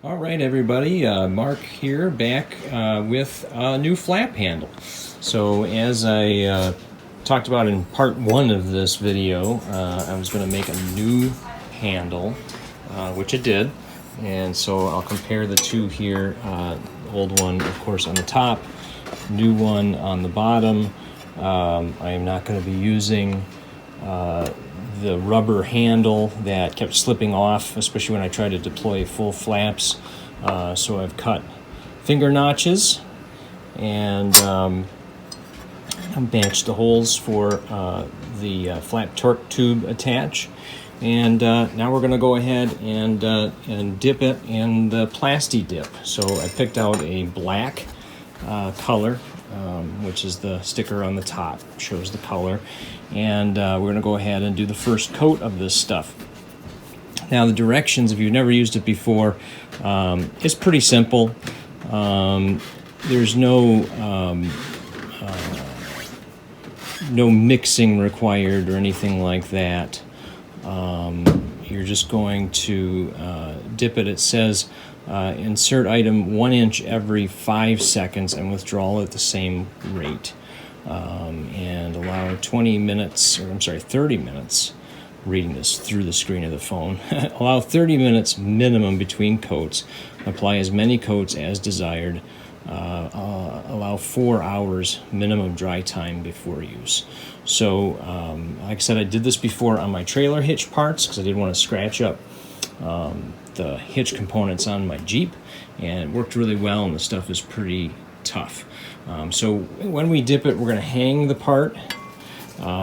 All right, everybody, Mark here, back with a new flap handle. So as I talked about in part one of this video, I was going to make a new handle, which it did. And so I'll compare the two here, old one, of course, on the top, new one on the bottom. I am not going to be using the rubber handle that kept slipping off, especially when I tried to deploy full flaps. So I've cut finger notches and matched the holes for the flap torque tube attach. And now we're going to go ahead and dip it in the Plasti-Dip. So I picked out a black color, which is the sticker on the top, shows the color. And we're going to go ahead and do the first coat of this stuff. Now the directions, if you've never used it before, it's pretty simple. There's no mixing required or anything like that. You're just going to dip it. It says insert item 1 inch every 5 seconds and withdrawal at the same rate. And allow 30 minutes, reading this through the screen of the phone. Allow 30 minutes minimum between coats. Apply as many coats as desired. Allow 4 hours minimum dry time before use. So, like I said, I did this before on my trailer hitch parts because I didn't want to scratch up the hitch components on my Jeep, and it worked really well, and the stuff is pretty tough. So when we dip it, we're going to hang the part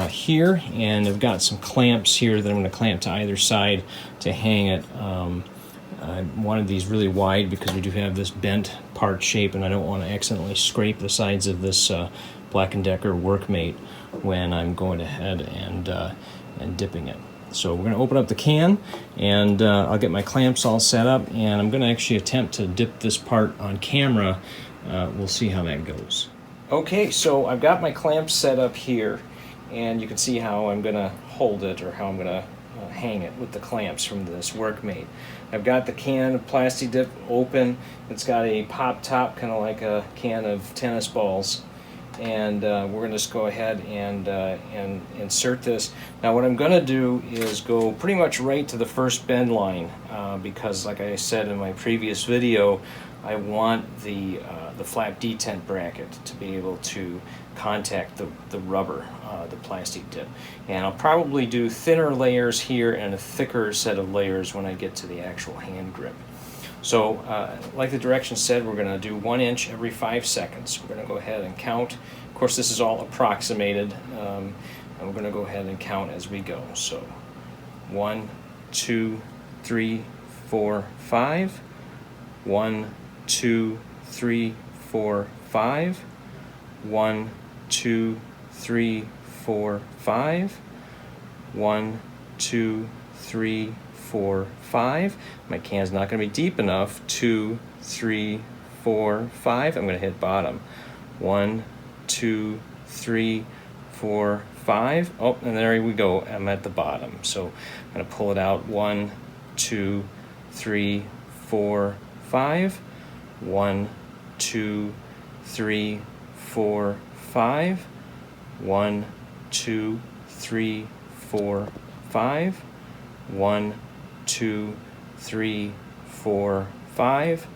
here, and I've got some clamps here that I'm going to clamp to either side to hang it. I wanted these really wide because we do have this bent part shape, and I don't want to accidentally scrape the sides of this Black & Decker Workmate when I'm going ahead and dipping it. So we're going to open up the can, and I'll get my clamps all set up, and I'm going to actually attempt to dip this part on camera. We'll see how that goes. Okay, so I've got my clamps set up here, and you can see how I'm going to hold it, or how I'm going to hang it with the clamps from this Workmate. I've got the can of Plasti-Dip open. It's got a pop top, kind of like a can of tennis balls. And we're going to just go ahead and insert this. Now what I'm going to do is go pretty much right to the first bend line because, like I said in my previous video, I want the flap detent bracket to be able to contact the rubber, the Plasti-Dip. And I'll probably do thinner layers here and a thicker set of layers when I get to the actual hand grip. So, like the directions said, we're going to do 1 inch every 5 seconds. We're going to go ahead and count. Of course, this is all approximated, and we're going to go ahead and count as we go. So, 1, 2, 3, 4, 5. 1, 2, 3, 4, 5. 1, 2, 3, 4, 5. 1, 2, 3, 4, 5. My can's not going to be deep enough. 2, 3, 4, 5. I'm going to hit bottom. 1, 2, 3, 4, 5. Oh, and there we go. I'm at the bottom. So I'm going to pull it out. 1, 2, 3, 4, 5. 1, 2, 3, 4, 5. 1, 2, 3, 4, 5. 1, 2, 3, 4, 5.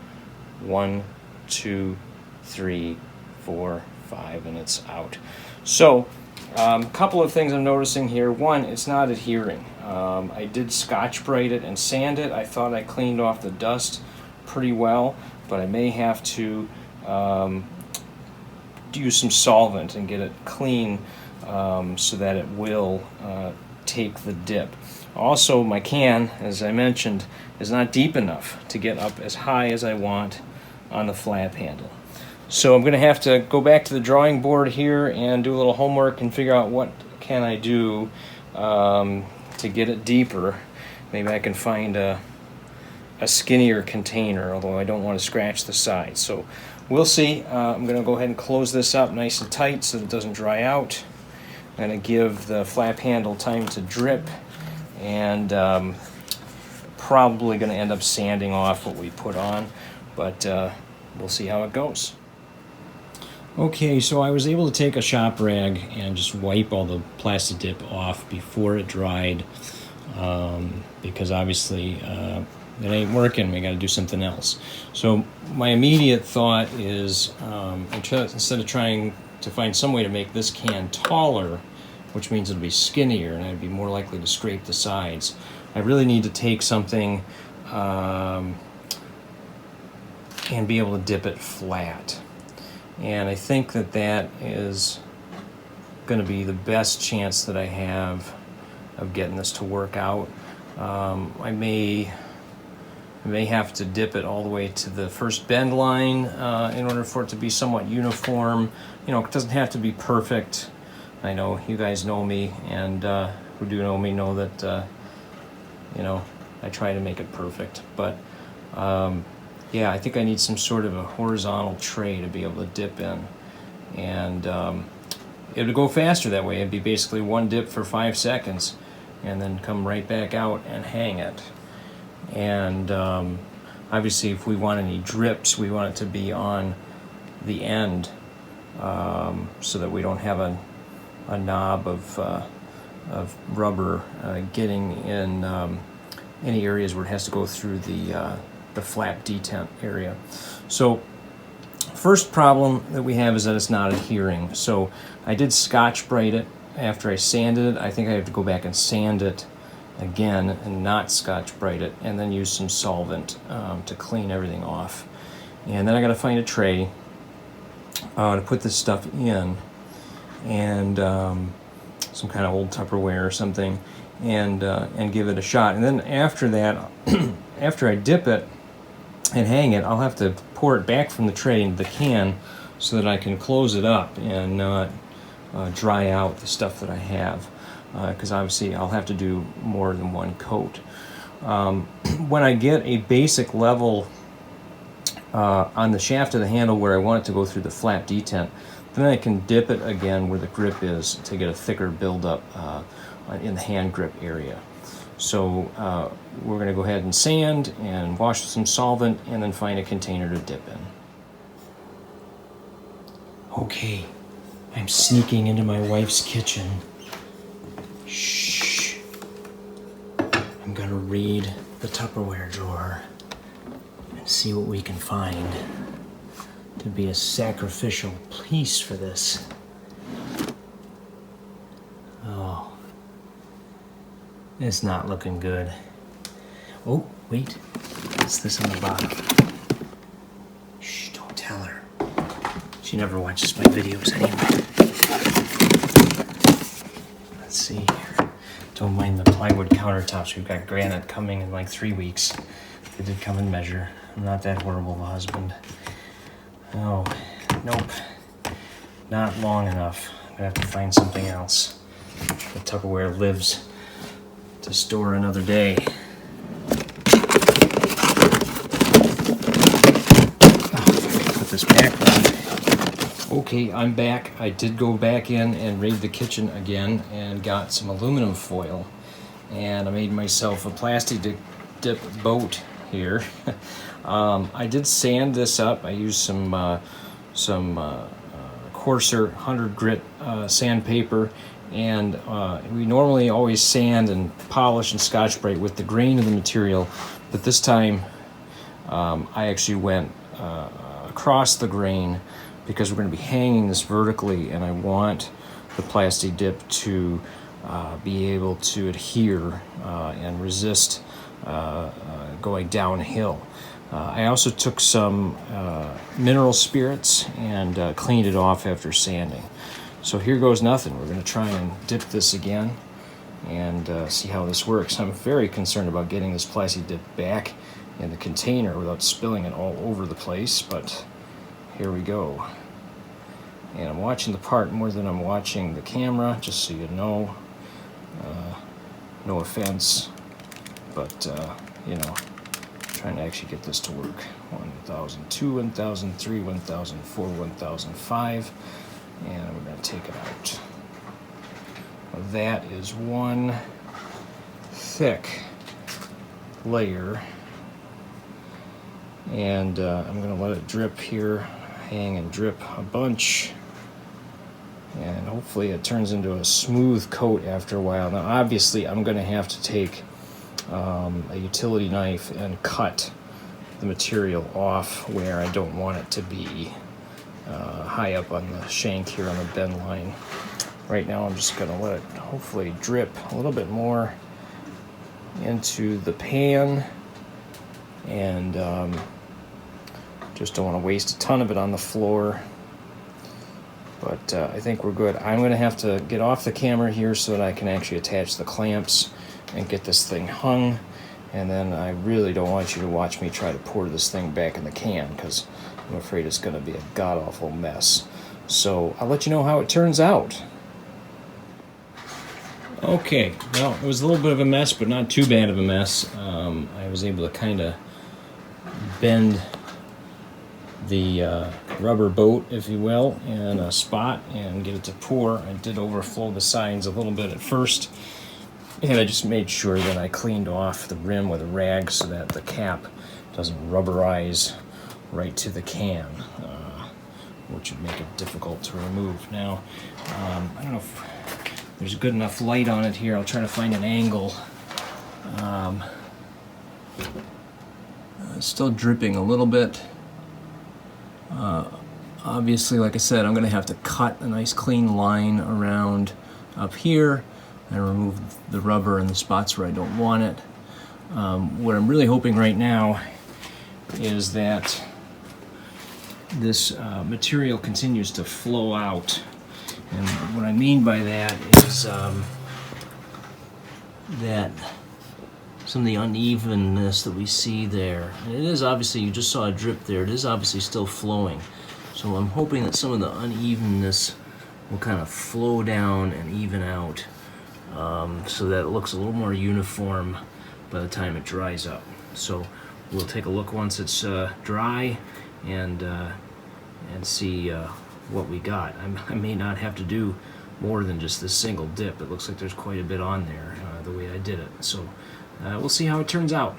1, 2, 3, 4, 5, and it's out. So, a couple of things I'm noticing here. One, it's not adhering. I did Scotch-Brite it and sand it. I thought I cleaned off the dust pretty well, but I may have to use some solvent and get it clean so that it will take the dip. Also, my can, as I mentioned, is not deep enough to get up as high as I want on the flap handle. So I'm going to have to go back to the drawing board here and do a little homework and figure out what can I do to get it deeper. Maybe I can find a skinnier container, although I don't want to scratch the sides. So we'll see. I'm going to go ahead and close this up nice and tight so that it doesn't dry out. I'm going to give the flap handle time to drip, and probably going to end up sanding off what we put on, but we'll see how it goes. Okay, so I was able to take a shop rag and just wipe all the Plasti-Dip off before it dried, because obviously it ain't working. We got to do something else. So my immediate thought is, instead of trying to find some way to make this can taller, which means it'll be skinnier and I'd be more likely to scrape the sides, I really need to take something and be able to dip it flat. And I think that that is going to be the best chance that I have of getting this to work out. I may have to dip it all the way to the first bend line in order for it to be somewhat uniform. You know, it doesn't have to be perfect. I know you guys know me, and who do know me know that, you know, I try to make it perfect. But yeah, I think I need some sort of a horizontal tray to be able to dip in. And it would go faster that way. It'd be basically one dip for 5 seconds and then come right back out and hang it. And obviously if we want any drips, we want it to be on the end so that we don't have a knob of rubber getting in any areas where it has to go through the flap detent area. So first problem that we have is that it's not adhering. So I did Scotch-Brite it after I sanded it. I think I have to go back and sand it again and not Scotch-Brite it, and then use some solvent to clean everything off. And then I got to find a tray to put this stuff in, and some kind of old Tupperware or something, and give it a shot. And then after that, after I dip it and hang it, I'll have to pour it back from the tray into the can so that I can close it up and not dry out the stuff that I have, because obviously I'll have to do more than one coat. When I get a basic level on the shaft of the handle where I want it to go through the flap detent, then I can dip it again where the grip is to get a thicker buildup in the hand grip area. So we're going to go ahead and sand and wash with some solvent and then find a container to dip in. Okay, I'm sneaking into my wife's kitchen. Shh. I'm going to read the Tupperware drawer and see what we can find to be a sacrificial piece for this. Oh. It's not looking good. Oh, wait. What's this on the bottom? Shh, don't tell her. She never watches my videos anyway. Let's see here. Don't mind the plywood countertops. We've got granite coming in like 3 weeks. They did come and measure. I'm not that horrible of a husband. Oh, nope. Not long enough. I'm gonna have to find something else. The Tupperware lives to store another day. Put this back on. Okay, I'm back. I did go back in and raid the kitchen again and got some aluminum foil, and I made myself a Plasti-Dip boat here. I did sand this up. I used some coarser 100 grit sandpaper. And we normally always sand and polish and Scotch-Brite with the grain of the material, but this time I actually went across the grain because we're going to be hanging this vertically, and I want the Plasti-Dip to be able to adhere and resist going downhill. I also took some mineral spirits and cleaned it off after sanding. So here goes nothing. We're going to try and dip this again and see how this works. I'm very concerned about getting this Plasti-Dip back in the container without spilling it all over the place, but here we go. And I'm watching the part more than I'm watching the camera, just so you know. No offense, but, you know, trying to actually get this to work. 1002, 1003, 1004, 1005. And we're going to take it out. That is one thick layer. And I'm going to let it drip here, hang and drip a bunch. And hopefully it turns into a smooth coat after a while. Now obviously I'm going to have to take a utility knife and cut the material off where I don't want it to be high up on the shank here on the bend line. Right now I'm just going to let it hopefully drip a little bit more into the pan, and just don't want to waste a ton of it on the floor. But I think we're good. I'm going to have to get off the camera here so that I can actually attach the clamps and get this thing hung. And then I really don't want you to watch me try to pour this thing back in the can, because I'm afraid it's going to be a god-awful mess. So I'll let you know how it turns out. Okay, well, it was a little bit of a mess, but not too bad of a mess. I was able to kind of bend the rubber boat, if you will, in a spot and get it to pour. I did overflow the sides a little bit at first, and I just made sure that I cleaned off the rim with a rag so that the cap doesn't rubberize right to the can, which would make it difficult to remove. Now, I don't know if there's a good enough light on it here. I'll try to find an angle. It's still dripping a little bit. Obviously, like I said, I'm going to have to cut a nice clean line around up here and remove the rubber in the spots where I don't want it. What I'm really hoping right now is that this material continues to flow out. And what I mean by that is that some of the unevenness that we see there, and it is obviously, you just saw a drip there, it is obviously still flowing. So I'm hoping that some of the unevenness will kind of flow down and even out, so that it looks a little more uniform by the time it dries up. So we'll take a look once it's dry and see what we got. I may not have to do more than just this single dip. It looks like there's quite a bit on there the way I did it. So we'll see how it turns out.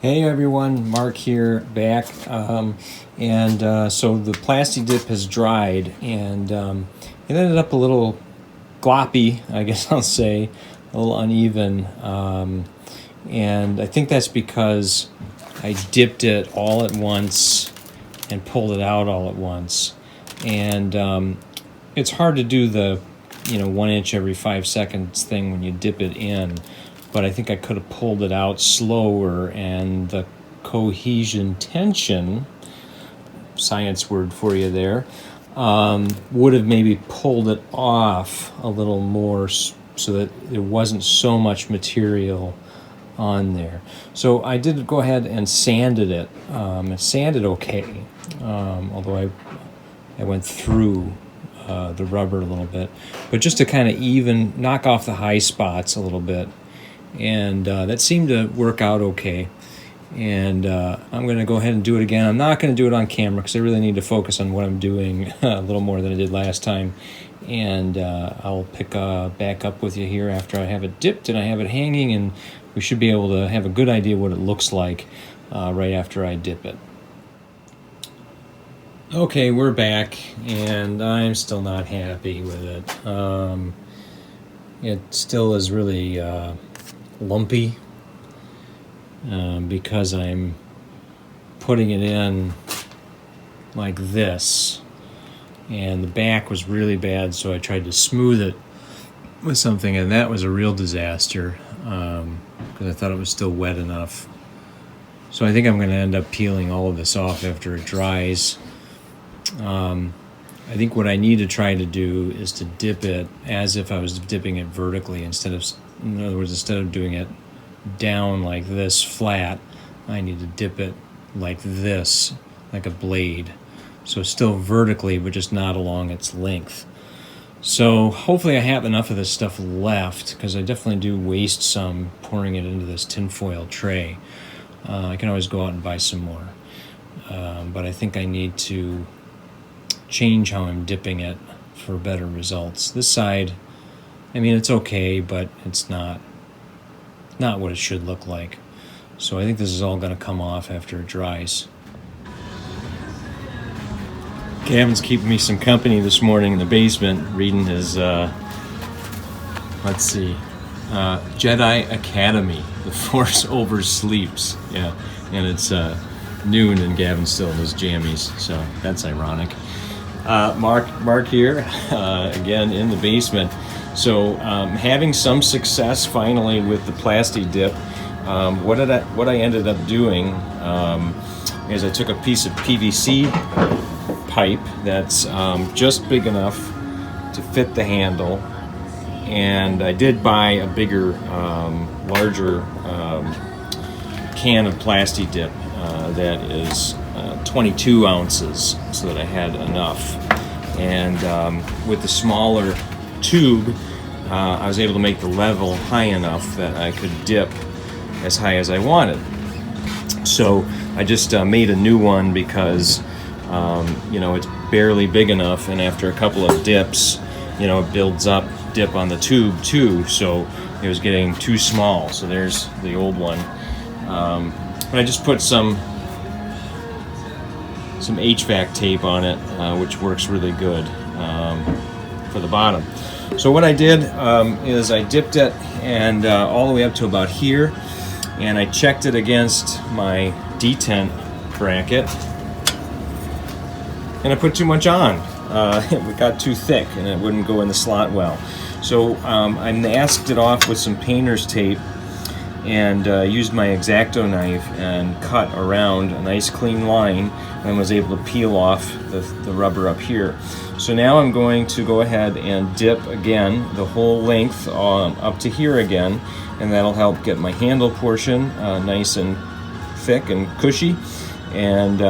Hey everyone, Mark here, back. So the Plasti-Dip has dried, and it ended up a little gloppy, I guess I'll say, a little uneven. And I think that's because I dipped it all at once and pulled it out all at once. And it's hard to do the 1 inch every 5 seconds thing when you dip it in, but I think I could have pulled it out slower, and the cohesion tension, science word for you there, would have maybe pulled it off a little more so that there wasn't so much material on there. So I did go ahead and sanded it. It sanded okay, although I went through the rubber a little bit, but just to kind of knock off the high spots a little bit, and that seemed to work out okay. And I'm going to go ahead and do it again. I'm not going to do it on camera because I really need to focus on what I'm doing a little more than I did last time. And I'll pick back up with you here after I have it dipped and I have it hanging, and we should be able to have a good idea what it looks like right after I dip it. Okay, we're back, and I'm still not happy with it. It still is really lumpy because I'm putting it in like this, and the back was really bad, so I tried to smooth it with something, and that was a real disaster because I thought it was still wet enough. So I think I'm going to end up peeling all of this off after it dries. I think what I need to try to do is to dip it as if I was dipping it vertically in other words, instead of doing it down like this flat, I need to dip it like this, like a blade. So still vertically, but just not along its length. So hopefully I have enough of this stuff left, because I definitely do waste some pouring it into this tinfoil tray. I can always go out and buy some more. But I think I need to change how I'm dipping it for better results. This side, I mean, it's okay, but it's not not what it should look like. So I think this is all going to come off after it dries. Gavin's keeping me some company this morning in the basement, reading his, let's see, Jedi Academy. The Force Oversleeps. Yeah, and it's noon and Gavin's still in his jammies, so that's ironic. Mark here, again in the basement. So having some success finally with the Plasti-Dip. What I ended up doing is I took a piece of PVC pipe that's just big enough to fit the handle, and I did buy a bigger, larger can of Plasti-Dip that is 22 ounces, so that I had enough. And with the smaller tube, I was able to make the level high enough that I could dip as high as I wanted. So I just made a new one because it's barely big enough, and after a couple of dips, it builds up dip on the tube too, so it was getting too small. So there's the old one. But I just put some HVAC tape on it, which works really good for the bottom. So what I did is I dipped it and all the way up to about here, and I checked it against my detent bracket, and I put too much on. It got too thick and it wouldn't go in the slot well. So I masked it off with some painter's tape and used my X-Acto knife and cut around a nice clean line, and was able to peel off the rubber up here. So now I'm going to go ahead and dip again the whole length up to here again, and that'll help get my handle portion nice and thick and cushy, and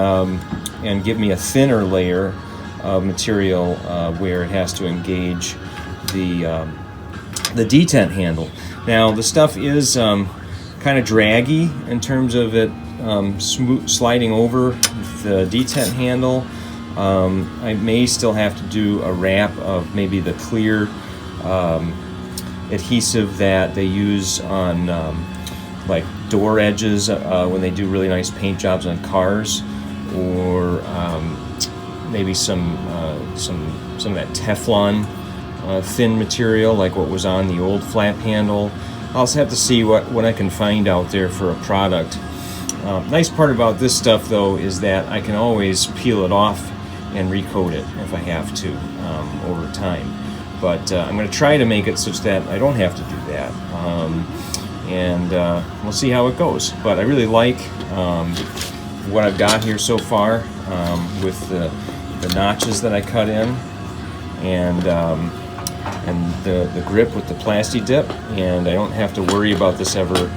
give me a thinner layer of material where it has to engage the detent handle. Now the stuff is kind of draggy in terms of it sliding over the detent handle. I may still have to do a wrap of maybe the clear adhesive that they use on like door edges when they do really nice paint jobs on cars, or maybe some of that Teflon thin material like what was on the old flap handle. I'll also have to see what I can find out there for a product. Nice part about this stuff though is that I can always peel it off and recoat it if I have to over time. But I'm going to try to make it such that I don't have to do that. And we'll see how it goes. But I really like what I've got here so far with the notches that I cut in, and the grip with the Plasti-Dip, and I don't have to worry about this ever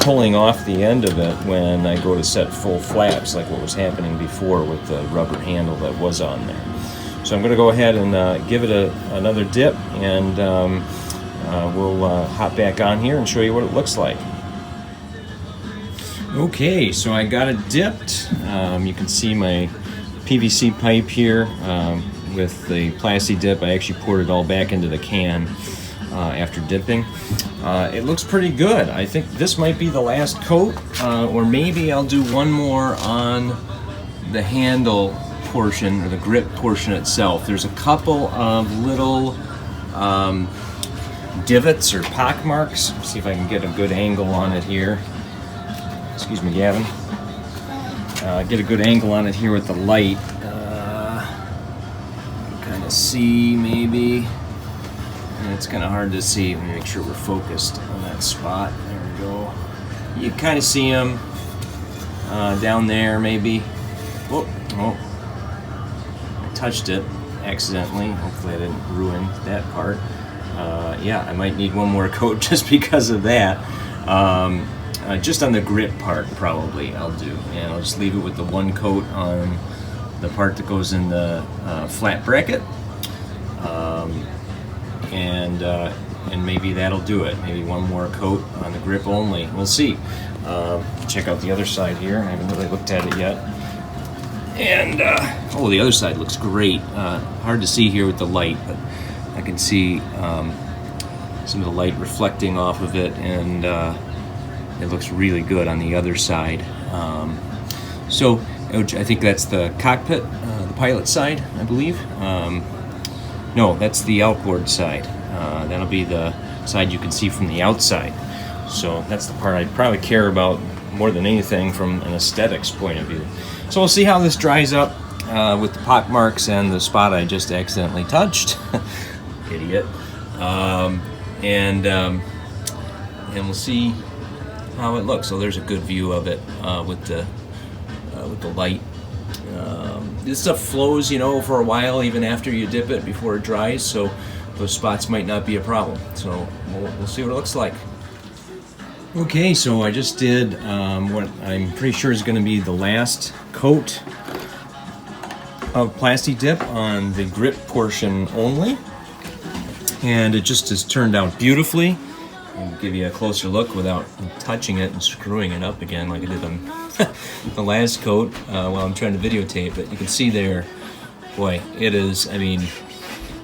pulling off the end of it when I go to set full flaps, like what was happening before with the rubber handle that was on there. So I'm going to go ahead and give it another dip, and we'll hop back on here and show you what it looks like. Okay, so I got it dipped. You can see my PVC pipe here with the Plasti-Dip. I actually poured it all back into the can after dipping. It looks pretty good. I think this might be the last coat, or maybe I'll do one more on the handle portion, or the grip portion itself. There's a couple of little divots or pock marks. See if I can get a good angle on it here. Excuse me, Gavin. Get a good angle on it here with the light. Kind of see maybe. And it's kind of hard to see. Let me make sure we're focused on that spot. There we go. You kind of see them down there maybe. Whoa, oh. I touched it accidentally. Hopefully I didn't ruin that part. Yeah, I might need one more coat just because of that. Just on the grip part probably I'll do, and I'll just leave it with the one coat on the part that goes in the flat bracket, and maybe that'll do it. Maybe one more coat on the grip only. We'll see. Check out the other side here. I haven't really looked at it yet. And oh, the other side looks great. Hard to see here with the light, but I can see some of the light reflecting off of it, and it looks really good on the other side. So I think that's the cockpit, the pilot side, I believe. No, that's the outboard side. That'll be the side you can see from the outside. So that's the part I'd probably care about more than anything from an aesthetics point of view. So we'll see how this dries up with the pock marks and the spot I just accidentally touched. Idiot. And we'll see how it looks. So there's a good view of it with the light. This stuff flows, you know, for a while, even after you dip it before it dries. So those spots might not be a problem. So we'll see what it looks like. Okay, so I just did what I'm pretty sure is going to be the last coat of Plasti-Dip on the grip portion only, and it just has turned out beautifully. I'll give you a closer look without touching it and screwing it up again like I did on the last coat while I'm trying to videotape it. You can see there, boy, it is, I mean,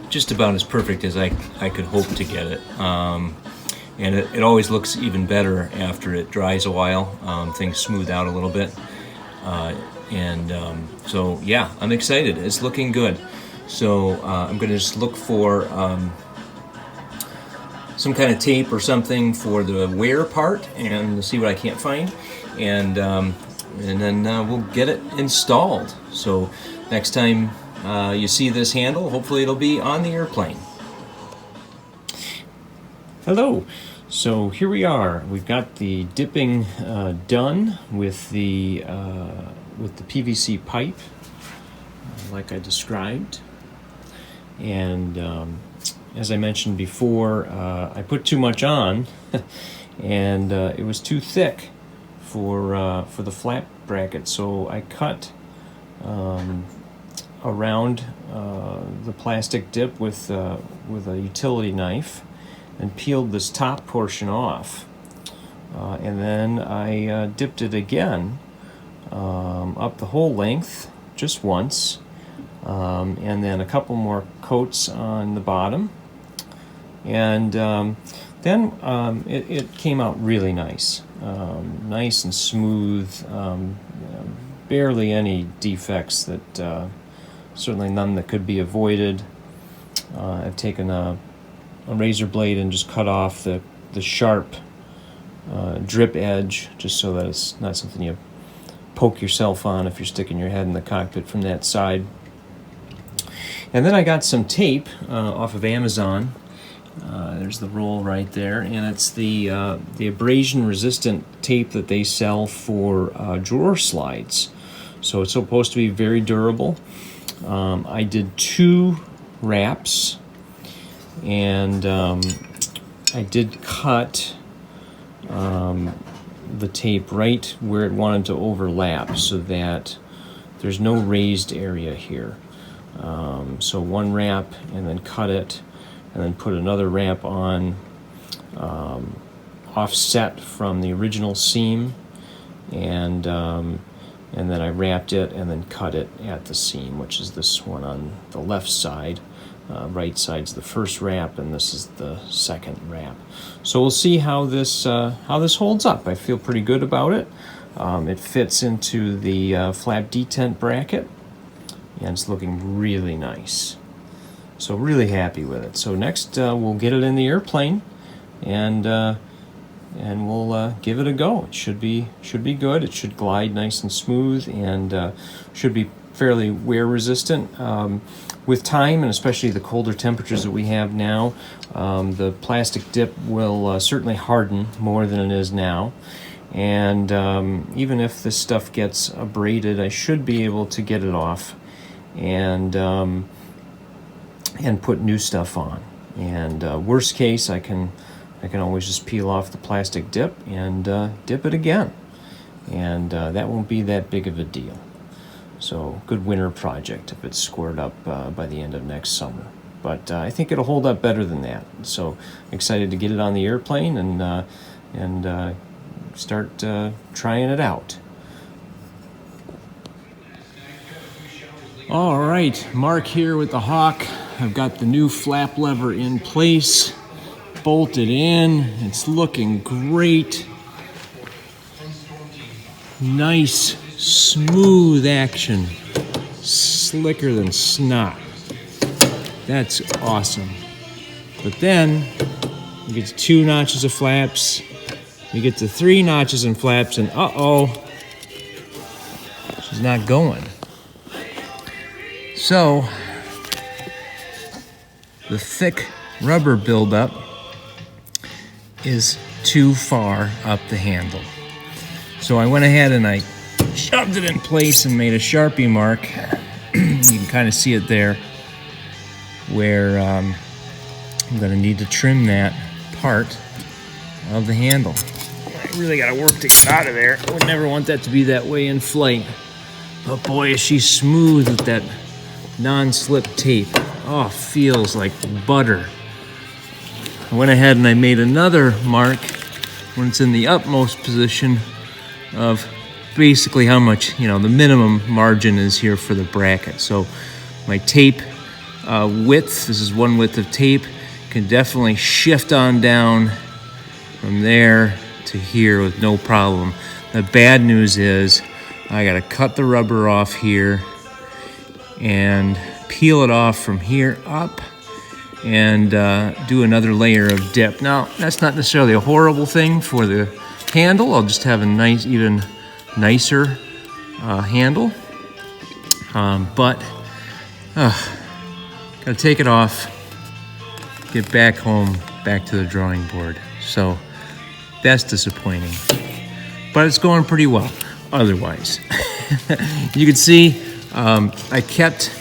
just about as perfect as I could hope to get it. And it always looks even better after it dries a while. Things smooth out a little bit. So yeah, I'm excited. It's looking good. So I'm going to just look for some kind of tape or something for the wear part and see what I can't find. And then we'll get it installed. So next time you see this handle, hopefully it'll be on the airplane. Hello. So here we are. We've got the dipping done with the PVC pipe, like I described. And as I mentioned before, I put too much on, and it was too thick for the flap bracket. So I cut around the plastic dip with a utility knife, and peeled this top portion off, and then I dipped it again up the whole length just once, and then a couple more coats on the bottom, and then it came out really nice, nice and smooth, barely any defects, that certainly none that could be avoided. I've taken a razor blade and just cut off the sharp drip edge, just so that it's not something you poke yourself on if you're sticking your head in the cockpit from that side. And then I got some tape off of Amazon. There's the roll right there, and it's the abrasion resistant tape that they sell for drawer slides. So it's supposed to be very durable. I did 2 wraps. And I did cut the tape right where it wanted to overlap, so that there's no raised area here. So 1 wrap, and then cut it, and then put another wrap on offset from the original seam, and then I wrapped it and then cut it at the seam, which is this one on the left side. Right side's the first wrap, and this is the second wrap. So we'll see how this holds up. I feel pretty good about it. It fits into the flap detent bracket, and it's looking really nice. So really happy with it. So next we'll get it in the airplane, and we'll give it a go. It should be good. It should glide nice and smooth, and should be fairly wear resistant. With time, and especially the colder temperatures that we have now, the plastic dip will certainly harden more than it is now. And even if this stuff gets abraded, I should be able to get it off and put new stuff on. And worst case, I can always just peel off the plastic dip and dip it again, and that won't be that big of a deal. So good winter project if it's squared up by the end of next summer. But I think it'll hold up better than that. So excited to get it on the airplane and start trying it out. All right, Mark here with the Hawk. I've got the new flap lever in place, bolted in. It's looking great. Nice, smooth action. Slicker than snot. That's awesome. But then you get to 2 notches of flaps. You get to 3 notches and flaps, and uh-oh, she's not going. So the thick rubber buildup is too far up the handle. So I went ahead and I shoved it in place and made a Sharpie mark. You can kind of see it there, where I'm going to need to trim that part of the handle. I really got to work to get out of there. I would never want that to be that way in flight. But boy, is she smooth with that non-slip tape. Oh, feels like butter. I went ahead and I made another mark when it's in the utmost position of basically how much, the minimum margin is here for the bracket. So my tape width, this is 1 width of tape, can definitely shift on down from there to here with no problem. The bad news is I gotta cut the rubber off here and peel it off from here up and do another layer of dip. Now, that's not necessarily a horrible thing for the handle. I'll just have a nice, even nicer handle. But gotta take it off, get back home, back to the drawing board. So that's disappointing, but it's going pretty well otherwise. You can see I kept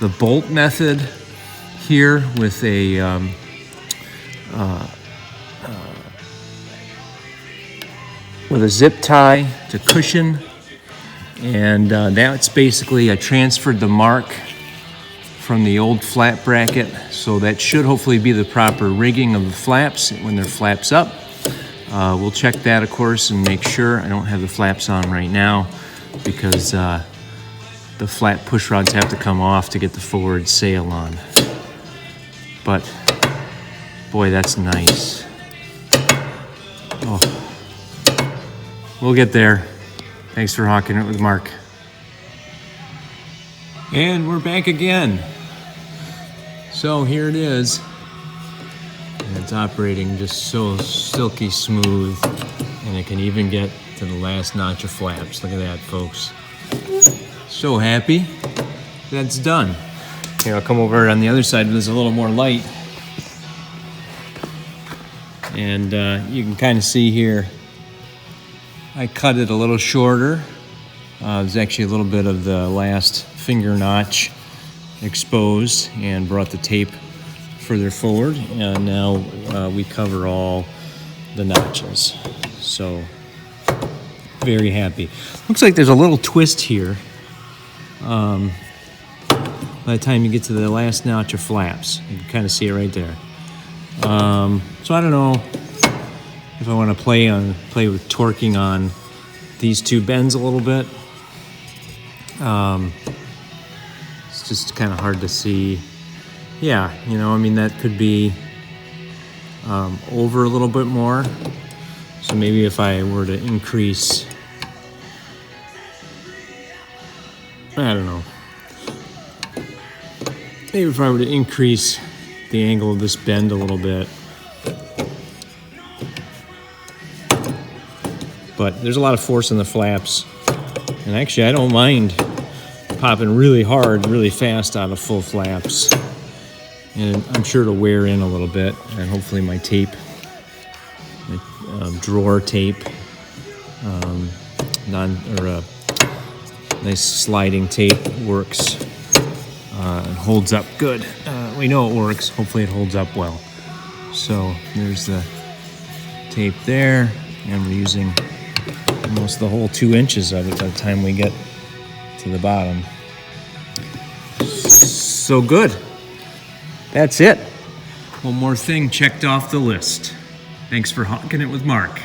the bolt method here with a zip tie to cushion, and that's basically, I transferred the mark from the old flap bracket, so that should hopefully be the proper rigging of the flaps when they're flaps up. We'll check that, of course, and make sure. I don't have the flaps on right now because the flat push rods have to come off to get the forward sail on. But boy, that's nice. Oh, we'll get there. Thanks for hawking it with Mark. And we're back again. So here it is. And it's operating just so silky smooth, and it can even get to the last notch of flaps. Look at that, folks. So happy that's done. Here, I'll come over on the other side where there's a little more light. And you can kind of see here, I cut it a little shorter. There's actually a little bit of the last finger notch exposed, and brought the tape further forward, and now we cover all the notches. So very happy. Looks like there's a little twist here by the time you get to the last notch of flaps. You can kind of see it right there. So I don't know if I want to play with torquing on these 2 bends a little bit. It's just kind of hard to see. Yeah, that could be over a little bit more. So maybe if I were to increase, I don't know. Maybe if I were to increase the angle of this bend a little bit. But there's a lot of force in the flaps. And actually, I don't mind popping really hard, really fast out of full flaps. And I'm sure it'll wear in a little bit, and hopefully my tape, my drawer tape, nice sliding tape works and holds up good. We know it works. Hopefully it holds up well. So there's the tape there, and we're using almost the whole 2 inches of it by the time we get to the bottom. So good. That's it. One more thing checked off the list. Thanks for hawking it with Mark.